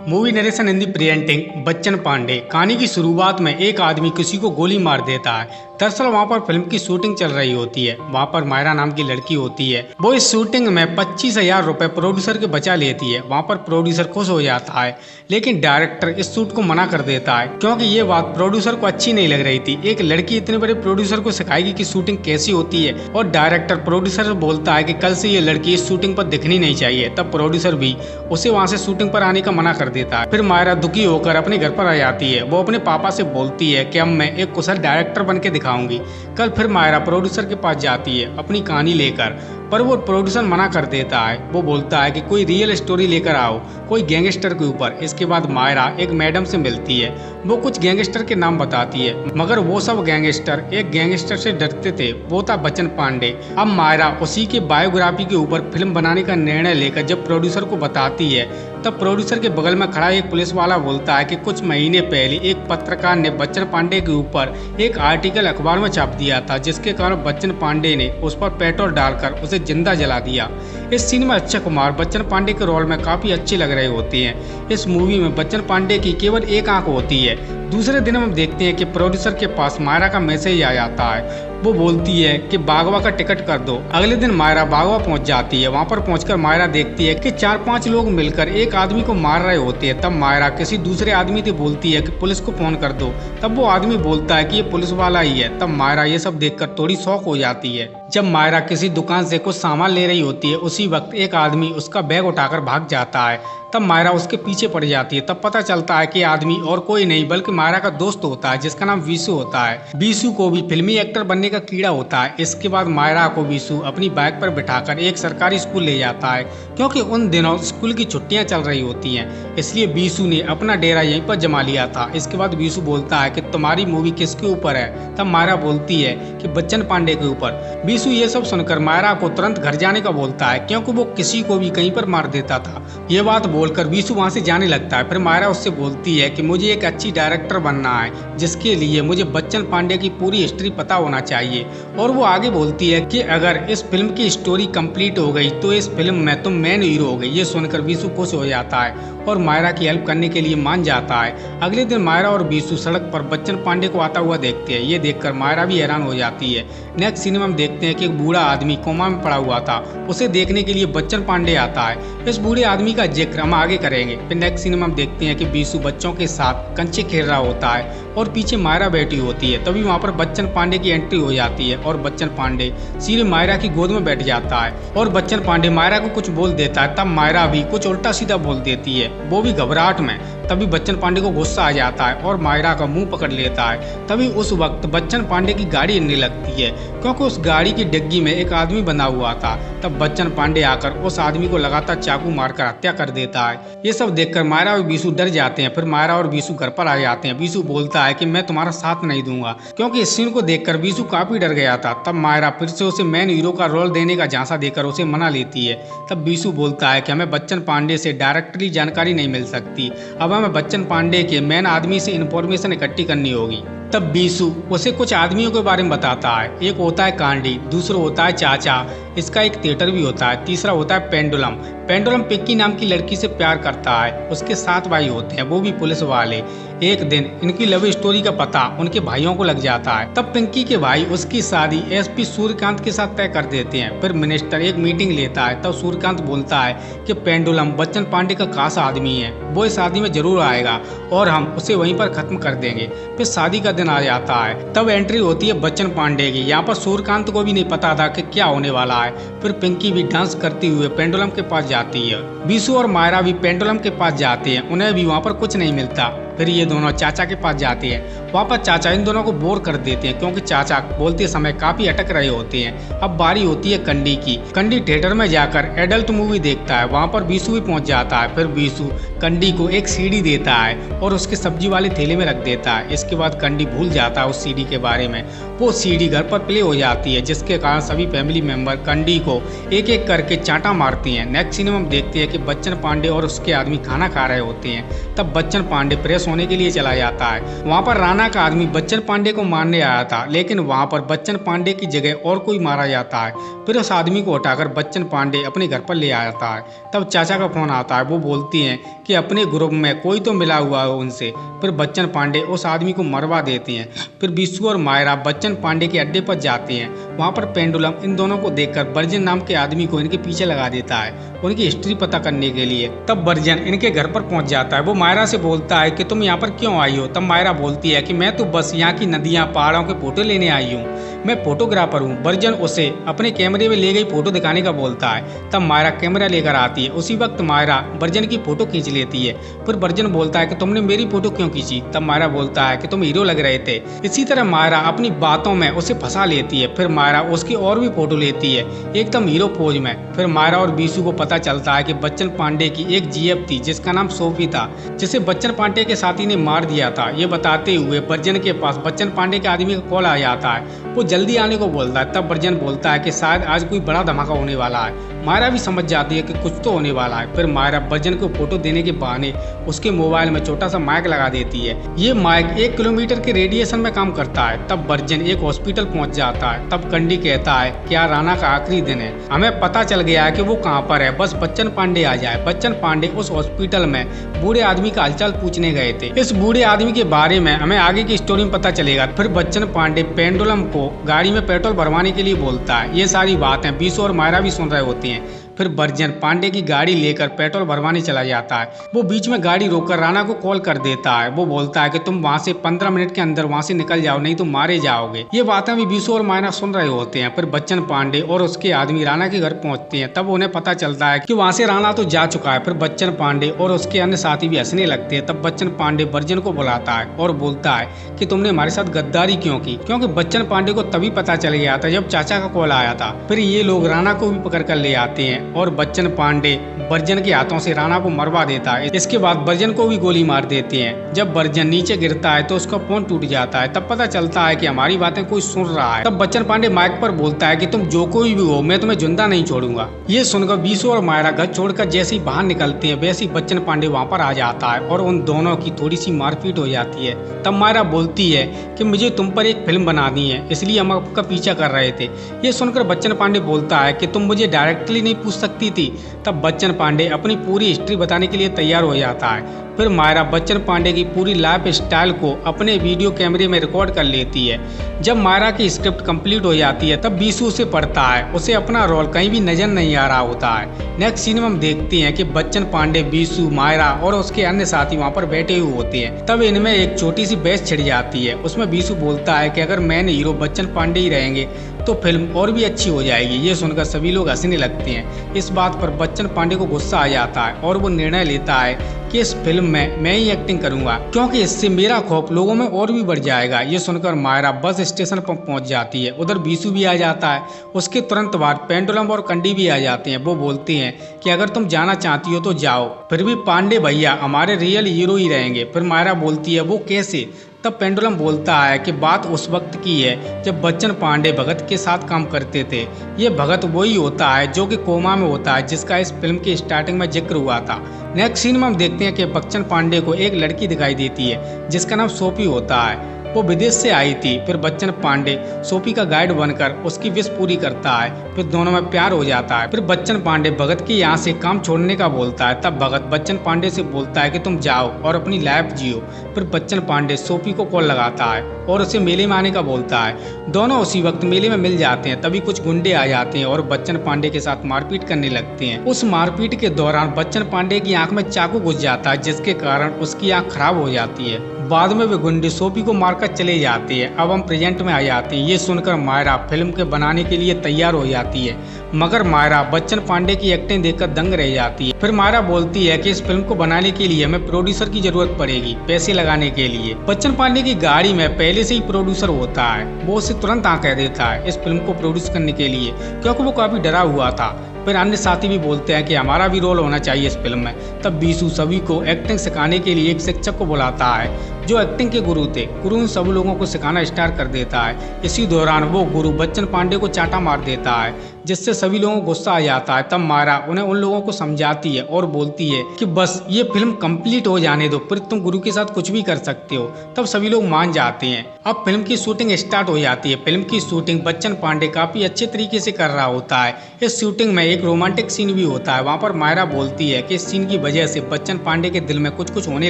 Movie narration Hindi presenting Bachchan Pandey. कहानी की शुरुआत में एक आदमी किसी को गोली मार देता है। दरअसल वहाँ पर फिल्म की शूटिंग चल रही होती है। वहाँ पर मायरा नाम की लड़की होती है। वो इस शूटिंग में 25,000 रुपए प्रोड्यूसर के बचा लेती है। वहाँ पर प्रोड्यूसर खुश हो जाता है, लेकिन डायरेक्टर इस शूट को मना कर देता है क्योंकि ये बात प्रोड्यूसर को अच्छी नहीं लग रही थी। एक लड़की इतने बड़े प्रोड्यूसर को सिखाएगी कि शूटिंग कैसी होती है, और डायरेक्टर प्रोड्यूसर से बोलता है कि कल से ये लड़की इस शूटिंग पर दिखनी नहीं चाहिए। तब प्रोड्यूसर भी उसे वहाँ से शूटिंग पर आने का मना कर देता है। फिर मायरा दुखी होकर अपने घर पर आ जाती है। वो अपने पापा से बोलती है कि अब मैं एक कुशल डायरेक्टर बन के दिखाऊंगी। कल फिर मायरा प्रोड्यूसर के पास जाती है अपनी कहानी लेकर, पर वो प्रोड्यूसर मना कर देता है। वो बोलता है कि कोई रियल स्टोरी लेकर आओ, कोई गैंगस्टर के ऊपर। इसके बाद मायरा एक मैडम से मिलती है। वो कुछ गैंगस्टर के नाम बताती है, मगर वो सब गैंगस्टर एक गैंगस्टर से डरते थे। वो था बच्चन पांडे। अब मायरा उसी के बायोग्राफी के ऊपर फिल्म बनाने का निर्णय लेकर जब प्रोड्यूसर को बताती है, तब प्रोड्यूसर के बगल में खड़ा एक पुलिस वाला बोलता है कि कुछ महीने पहले एक पत्रकार ने बच्चन पांडे के ऊपर एक आर्टिकल अखबार में छाप दिया था, जिसके कारण बच्चन पांडे ने उस पर पेट्रोल डालकर उसे जिंदा जला दिया। इस सीन में अक्षय कुमार बच्चन पांडे के रोल में काफी अच्छे लग रहे होते हैं। इस मूवी में बच्चन पांडे की केवल एक आंख होती है। दूसरे दिन हम देखते हैं कि प्रोड्यूसर के पास मायरा का मैसेज आ जाता है। वो बोलती है कि बागवा का टिकट कर दो। अगले दिन मायरा बागवा पहुंच जाती है। वहां पर पहुंचकर मायरा देखती है कि 4-5 लोग मिलकर एक आदमी को मार रहे होते हैं। तब मायरा किसी दूसरे आदमी से बोलती है कि पुलिस को फोन कर दो। तब वो आदमी बोलता है कि ये पुलिस वाला ही है। तब मायरा ये सब देखकर थोड़ी शॉक हो जाती है। जब मायरा किसी दुकान से कुछ सामान ले रही होती है, उसी वक्त एक आदमी उसका बैग उठाकर भाग जाता है। तब मायरा उसके पीछे पड़ जाती है। तब पता चलता है कि आदमी और कोई नहीं बल्कि मायरा का दोस्त होता है, जिसका नाम बीसू होता है। बीसू को भी फिल्मी एक्टर बनने का कीड़ा होता है। इसके बाद मायरा को बीसू अपनी बाइक पर बिठाकर एक सरकारी स्कूल ले जाता है, क्योंकि उन दिनों स्कूल की छुट्टियां चल रही होती हैं। इसलिए बीसू ने अपना डेरा यहीं पर जमा लिया था। इसके बाद बीसू बोलता है कि तुम्हारी मूवी किसके ऊपर है? तब मायरा बोलती है कि बच्चन पांडे के ऊपर। बीसू ये सब सुनकर मायरा को तुरंत घर जाने का बोलता है, क्योंकि वो किसी को भी कहीं पर मार देता था। ये बात बोलकर बीसू वहां से जाने लगता है। फिर मायरा उससे बोलती है कि मुझे एक अच्छी डायरेक्टर बनना है, जिसके लिए मुझे बच्चन पांडे की पूरी हिस्ट्री पता होना चाहिए। और वो आगे बोलती है कि अगर इस फिल्म की स्टोरी कंप्लीट हो गई तो इस फिल्म में तुम मेन हीरो हो गई। ये सुनकर बीसू खुश हो जाता है और मायरा की हेल्प करने के लिए मान जाता है। अगले दिन मायरा और बीसू सड़क पर बच्चन पांडे को आता हुआ देखते हैं। ये देखकर मायरा भी हैरान हो जाती है। नेक्स्ट सीन में हम देखते हैं कि एक बूढ़ा आदमी कोमा में पड़ा हुआ था। उसे देखने के लिए बच्चन पांडे आता है। इस बूढ़े आदमी का जिक्र हम आगे करेंगे। फिर नेक्स्ट सीन में हम देखते हैं कि बीसू बच्चों के साथ कंचे खेल रहा होता है और पीछे मायरा बैठी होती है। तभी वहाँ पर बच्चन पांडे की एंट्री हो जाती है और बच्चन पांडे सीधे मायरा की गोद में बैठ जाता है और बच्चन पांडे मायरा को कुछ बोल देता है। तब मायरा भी कुछ उल्टा सीधा बोल देती है, वो भी घबराहट में। तभी बच्चन पांडे को गुस्सा आ जाता है और मायरा का मुंह पकड़ लेता है। तभी उस वक्त बच्चन पांडे की गाड़ी हिलने लगती है, क्योंकि उस गाड़ी की डिग्गी में एक आदमी बंधा हुआ था। तब बच्चन पांडे आकर उस आदमी को लगातार चाकू मारकर हत्या कर देता है। ये सब देखकर मायरा और बीसू डर जाते हैं। फिर मायरा और बीसू घर पर आ जाते हैं। बीसू बोलता है कि मैं तुम्हारा साथ नहीं दूंगा, क्योंकि इस सीन को देखकर बीसू काफी डर गया था। तब मायरा फिर से उसे मेन हीरो का रोल देने का झांसा देकर उसे मना लेती है। तब बीसू बोलता है कि हमें बच्चन पांडे से डायरेक्टली जानकारी नहीं मिल सकती, अब हमें बच्चन पांडे के मेन आदमी से इन्फॉर्मेशन इकट्ठी करनी होगी। तब बीसू उसे कुछ आदमियों के बारे में बताता है। एक होता है कांडी, दूसरा होता है चाचा, इसका एक थिएटर भी होता है, तीसरा होता है पेंडुलम। पेंडुलम पिंकी नाम की लड़की से प्यार करता है। उसके 7 भाई होते हैं, वो भी पुलिस वाले। एक दिन इनकी लव स्टोरी का पता उनके भाइयों को लग जाता है। तब पिंकी के भाई उसकी शादी एसपी सूर्यकांत के साथ तय कर देते हैं। फिर मिनिस्टर एक मीटिंग लेता है। तब सूर्यकांत बोलता है कि पेंडुलम बच्चन पांडे का खास आदमी है, वो इस शादी में जरूर आएगा और हम उसे वहीं पर खत्म कर देंगे। फिर शादी का दिन आ जाता है। तब एंट्री होती है बच्चन पांडे की। यहाँ पर सूर्यकांत को भी नहीं पता था कि क्या होने वाला है। फिर पिंकी भी डांस करती हुए पेंडुलम के पास जाती है। बीसू और मायरा भी पेंडुलम के पास जाते हैं। उन्हें भी वहाँ पर कुछ नहीं मिलता। फिर ये दोनों चाचा के पास जाते हैं। वहाँ पर चाचा इन दोनों को बोर कर देते हैं, क्योंकि चाचा बोलते समय काफी अटक रहे होते हैं। अब बारी होती है कंडी की। कंडी थिएटर में जाकर एडल्ट मूवी देखता है। वहाँ पर बीसू भी पहुँच जाता है। फिर बीसू कंडी को एक सीडी देता है और उसके सब्जी वाले थैले में रख देता है। इसके बाद कंडी भूल जाता है उस सीडी के बारे में। वो सीडी घर पर प्ले हो जाती है, जिसके कारण सभी फैमिली मेंबर कंडी को एक एक करके चांटा मारती हैं। नेक्स्ट सीन में हम देखते हैं कि बच्चन पांडे और उसके आदमी खाना खा रहे होते हैं। तब बच्चन पांडे फ्रेश होने के लिए चला जाता है। वहाँ पर राणा का आदमी बच्चन पांडे को मारने आया था, लेकिन वहाँ पर बच्चन पांडे की जगह और कोई मारा जाता है। फिर उस आदमी को हटाकर बच्चन पांडे अपने घर पर ले आता है। तब चाचा का फोन आता है। वो बोलती हैं कि अपने ग्रुप में कोई तो मिला हुआ है उनसे। फिर बच्चन पांडे उस आदमी को मरवा देती हैं। फिर बीसू और मायरा बच्चन पांडे के अड्डे पर जाते हैं। वहाँ पर पेंडुलम इन दोनों को देखकर बर्जन नाम के आदमी को इनके पीछे लगा देता है उनकी हिस्ट्री पता करने के लिए। तब बर्जन इनके घर पर पहुंच जाता है। वो मायरा से बोलता है कि तुम यहाँ पर क्यों आई हो। तब मायरा बोलती है कि मैं तो बस यहाँ की नदियाँ पहाड़ों के फोटो लेने आई हूँ, मैं फोटोग्राफर हूँ। बर्जन उसे अपने कैमरे में ले गई फोटो दिखाने का बोलता है। तब मायरा कैमरा लेकर आती है। उसी वक्त मायरा बर्जन की फोटो खींच लेती है। फिर बर्जन बोलता है कि तुमने मेरी फोटो क्यों खींची। तब मायरा बोलता है कि तुम हीरो लग रहे थे। इसी तरह मायरा अपनी बातों में उसे फंसा लेती है। फिर मायरा उसकी और भी फोटो लेती है एकदम हीरो पोज में। फिर मायरा और बीसू को पता चलता है कि बच्चन पांडे की एक जीएफ थी जिसका नाम सोफी था, जिसे बच्चन पांडे के साथी ने मार दिया था। ये बताते हुए बर्जन के पास बच्चन पांडे के आदमी का कॉल आ जाता है। वो जल्दी आने को बोलता है। तब बर्जन बोलता है कि शायद आज कोई बड़ा धमाका होने वाला है। मायरा भी समझ जाती है कि कुछ तो होने वाला है। फिर मायरा बर्जन को फोटो देने के बहाने उसके मोबाइल में छोटा सा माइक लगा देती है। ये माइक 1 किलोमीटर के रेडिएशन में काम करता है। तब बर्जन एक हॉस्पिटल पहुंच जाता है। तब कंडी कहता है क्या राणा का आखिरी दिन है, हमें पता चल गया है कि वो कहाँ पर है, बस बच्चन पांडे आ जाए। बच्चन पांडे उस हॉस्पिटल में बूढ़े आदमी का हालचाल पूछने गए थे। इस बूढ़े आदमी के बारे में हमें आगे की स्टोरी में पता चलेगा। फिर बच्चन पांडे पेंडुलम को गाड़ी में पेट्रोल भरवाने के लिए बोलता है। ये सारी बातें बीसू और मायरा भी सुन रहे होती हैं। फिर बर्जन पांडे की गाड़ी लेकर पेट्रोल भरवाने चला जाता है। वो बीच में गाड़ी रोककर राणा को कॉल कर देता है। वो बोलता है कि तुम वहाँ से 15 मिनट के अंदर वहाँ से निकल जाओ, नहीं तो मारे जाओगे। ये बातें भी बीसू और मायरा सुन रहे होते हैं। फिर बच्चन पांडे और उसके आदमी राणा के घर पहुंचते हैं। तब उन्हें पता चलता है कि वहाँ से राणा तो जा चुका है। फिर बच्चन पांडे और उसके अन्य साथी भी हंसने लगते हैं। तब बच्चन पांडे बर्जन को बुलाता है और बोलता है कि तुमने हमारे साथ गद्दारी क्यों की, क्योंकि बच्चन पांडे को तभी पता चल गया था जब चाचा का कॉल आया था। फिर ये लोग राणा को भी पकड़ कर ले आते हैं और बच्चन पांडे बर्जन के हाथों से राणा को मरवा देता है। इसके बाद बर्जन को भी गोली मार देते हैं। जब बर्जन नीचे गिरता है तो उसका फोन टूट जाता है। तब पता चलता है कि हमारी बातें कोई सुन रहा है। तब बच्चन पांडे माइक पर बोलता है कि तुम जो कोई भी हो, मैं तुम्हें जिंदा नहीं छोड़ूंगा। ये सुनकर बीसू और मायरा घर छोड़कर जैसे ही बाहर निकलते हैं वैसे ही बच्चन पांडे वहाँ पर आ जाता है और उन दोनों की थोड़ी सी मारपीट हो जाती है। तब मायरा बोलती है कि मुझे तुम पर एक फिल्म बनानी है, इसलिए हम आपका पीछा कर रहे थे। ये सुनकर बच्चन पांडे बोलता है कि तुम मुझे डायरेक्टली नहीं पूछ सकती थी। तब बच्चन पांडे अपनी पूरी हिस्ट्री बताने के लिए तैयार हो जाता है। फिर मायरा बच्चन पांडे की पूरी लाइफ स्टाइल को अपने वीडियो कैमरे में रिकॉर्ड कर लेती है। जब मायरा की स्क्रिप्ट कंप्लीट हो जाती है तब बीसू उसे पढ़ता है। उसे अपना रोल कहीं भी नजर नहीं आ रहा होता है। नेक्स्ट सीन में हम देखते हैं कि बच्चन पांडे, बीसू, मायरा और उसके अन्य साथी वहाँ पर बैठे हुए होते हैं। तब इनमें एक छोटी सी बहस छिड़ जाती है। उसमें बीसू बोलता है कि अगर मेन हीरो बच्चन पांडे ही रहेंगे तो फिल्म और भी अच्छी हो जाएगी। ये सुनकर सभी लोग हंसने लगते हैं। इस बात पर बच्चन पांडे को गुस्सा आ जाता है और वो निर्णय लेता है कि इस फिल्म में मैं ही एक्टिंग करूंगा, क्योंकि इससे मेरा खौफ लोगों में और भी बढ़ जाएगा। ये सुनकर मायरा बस स्टेशन पर पहुंच जाती है। उधर बीसू भी आ जाता है। उसके तुरंत बाद पेंडुलम और कंडी भी आ जाते हैं। वो बोलते हैं कि अगर तुम जाना चाहती हो तो जाओ, फिर भी पांडे भैया हमारे रियल हीरो ही रहेंगे। फिर मायरा बोलती है वो कैसे। तब पेंडुलम बोलता है कि बात उस वक्त की है जब बच्चन पांडे भगत के साथ काम करते थे। ये भगत वही होता है जो कि कोमा में होता है, जिसका इस फिल्म की स्टार्टिंग में जिक्र हुआ था। नेक्स्ट सीन में हम देखते हैं कि बच्चन पांडे को एक लड़की दिखाई देती है जिसका नाम सोफी होता है। वो विदेश से आई थी। फिर बच्चन पांडे सोफी का गाइड बनकर उसकी विश पूरी करता है। फिर दोनों में प्यार हो जाता है। फिर बच्चन पांडे भगत के यहाँ से काम छोड़ने का बोलता है। तब भगत बच्चन पांडे से बोलता है कि तुम जाओ और अपनी लाइफ जियो। फिर बच्चन पांडे सोफी को कॉल लगाता है और उसे मेले में आने का बोलता है। दोनों उसी वक्त मेले में मिल जाते हैं। तभी कुछ गुंडे आ जाते हैं और बच्चन पांडे के साथ मारपीट करने लगते हैं। उस मारपीट के दौरान बच्चन पांडे की आंख में चाकू घुस जाता है, जिसके कारण उसकी आंख खराब हो जाती है। बाद में वे गुंडे सोफी को मारकर चले जाते हैं। अब हम प्रेजेंट में आ जाते हैं। ये सुनकर मायरा फिल्म के बनाने के लिए तैयार हो जाती है, मगर मायरा बच्चन पांडे की एक्टिंग देखकर दंग रह जाती है। फिर मायरा बोलती है कि इस फिल्म को बनाने के लिए हमें प्रोड्यूसर की जरूरत पड़ेगी पैसे लगाने के लिए। बच्चन पांडे की गाड़ी में पहले से ही प्रोड्यूसर होता है। वो उसे तुरंत हाँ कह देता है इस फिल्म को प्रोड्यूस करने के लिए, क्योंकि वो काफी डरा हुआ था। फिर अन्य साथी भी बोलते हैं कि हमारा भी रोल होना चाहिए इस फिल्म में। तब बीसू सभी को एक्टिंग सिखाने के लिए एक शिक्षक को बुलाता है जो एक्टिंग के गुरु थे। गुरु उन सब लोगों को सिखाना स्टार्ट कर देता है। इसी दौरान वो गुरु बच्चन पांडे को चांटा मार देता है। जिससे सभी लोगों को गुस्सा आ जाता है। तब मायरा उन्हें उन लोगों को समझाती है और बोलती है कि बस ये फिल्म कंप्लीट हो जाने दो, फिर तुम गुरु के साथ कुछ भी कर सकते हो। तब सभी लोग मान जाते हैं। अब फिल्म की शूटिंग स्टार्ट हो जाती है। फिल्म की शूटिंग बच्चन पांडे काफी अच्छे तरीके से कर रहा होता है। इस शूटिंग में एक रोमांटिक सीन भी होता है। वहाँ पर मायरा बोलती है कि इस सीन की वजह से बच्चन पांडे के दिल में कुछ होने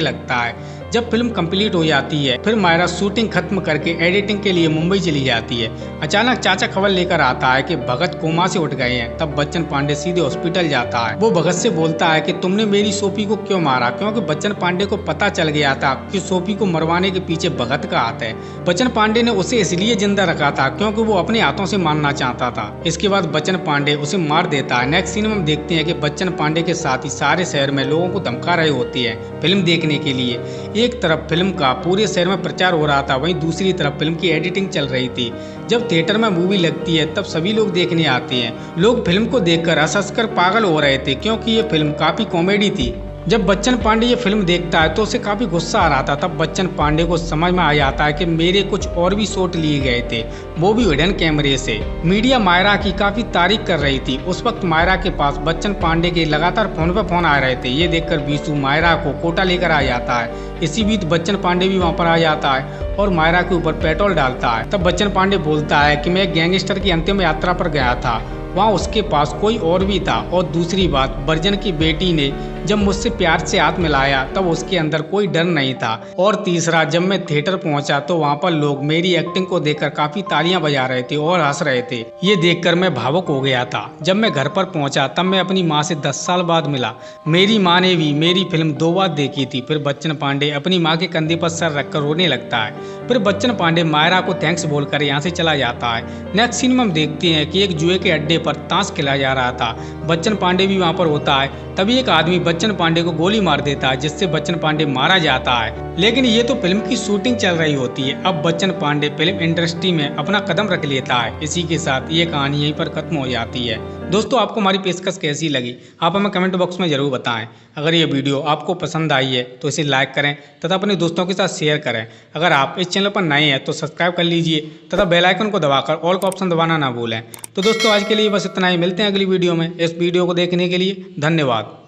लगता है। जब फिल्म कंप्लीट हो जाती है फिर मायरा शूटिंग खत्म करके एडिटिंग के लिए मुंबई चली जाती है। अचानक चाचा खबर लेकर आता है कि भगत कोमा से उठ गए हैं। तब बच्चन पांडे सीधे हॉस्पिटल जाता है। वो भगत से बोलता है कि तुमने मेरी सोफी को क्यों मारा, क्योंकि बच्चन पांडे को पता चल गया था कि सोफी को मरवाने के पीछे भगत का हाथ है। बच्चन पांडे ने उसे इसलिए जिंदा रखा था क्योंकि वो अपने हाथों से मारना चाहता था। इसके बाद बच्चन पांडे उसे मार देता है। नेक्स्ट सीन में हम देखते हैं कि बच्चन पांडे के साथ ही सारे शहर में लोगों को धमका रहे होती है फिल्म देखने के लिए। एक तरफ फिल्म का पूरे शहर में प्रचार हो रहा था, वहीं दूसरी तरफ फिल्म की एडिटिंग चल रही थी। जब थिएटर में मूवी लगती है तब सभी लोग देखने आते हैं। लोग फिल्म को देखकर हंस-हंस कर पागल हो रहे थे क्योंकि ये फिल्म काफी कॉमेडी थी। जब बच्चन पांडे ये फिल्म देखता है तो उसे काफी गुस्सा आ रहा था। तब बच्चन पांडे को समझ में आ जाता है कि मेरे कुछ और भी शॉट लिए गए थे, वो भी हिडन कैमरे से। मीडिया मायरा की काफी तारीफ कर रही थी। उस वक्त मायरा के पास बच्चन पांडे के लगातार फोन पे फोन आ रहे थे। ये देखकर बीसू मायरा को कोटा लेकर आ जाता है। इसी बीच बच्चन पांडे भी वहाँ पर आ जाता है और मायरा के ऊपर पेट्रोल डालता है। तब बच्चन पांडे बोलता है कि मैं गैंगस्टर की अंतिम यात्रा पर गया था, वहाँ उसके पास कोई और भी था। और दूसरी बात, बर्जन की बेटी ने जब मुझसे प्यार से हाथ मिलाया तब उसके अंदर कोई डर नहीं था। और तीसरा, जब मैं थिएटर पहुंचा तो वहाँ पर लोग मेरी एक्टिंग को देखकर काफी तालियां बजा रहे थे और हंस रहे थे। ये देखकर मैं भावुक हो गया था। जब मैं घर पर पहुंचा तब मैं अपनी माँ से 10 साल बाद मिला। मेरी माँ ने भी मेरी फिल्म 2 बार देखी थी। फिर बच्चन पांडे अपनी माँ के कंधे पर सर रखकर रोने लगता है। फिर बच्चन पांडे मायरा को थैंक्स बोलकर यहाँ से चला जाता है। नेक्स्ट सीन में हम देखते हैं कि एक जुए के अड्डे पर ताश खेला जा रहा था। बच्चन पांडे भी वहाँ पर होता है। तभी एक आदमी बच्चन पांडे को गोली मार देता है, जिससे बच्चन पांडे मारा जाता है। लेकिन ये तो फिल्म की शूटिंग चल रही होती है। अब बच्चन पांडे फिल्म इंडस्ट्री में अपना कदम रख लेता है। इसी के साथ ये कहानी यहीं पर खत्म हो जाती है। दोस्तों, आपको हमारी पेशकश कैसी लगी आप हमें कमेंट बॉक्स में जरूर बताएं। अगर ये वीडियो आपको पसंद आई है तो इसे लाइक करें तथा अपने दोस्तों के साथ शेयर करें। अगर आप इस चैनल पर नए हैं तो सब्सक्राइब कर लीजिए तथा बेल आइकन को दबाकर ऑल का ऑप्शन दबाना ना भूलें। तो दोस्तों, आज के लिए बस इतना ही। मिलते हैं अगली वीडियो में। इस वीडियो को देखने के लिए धन्यवाद।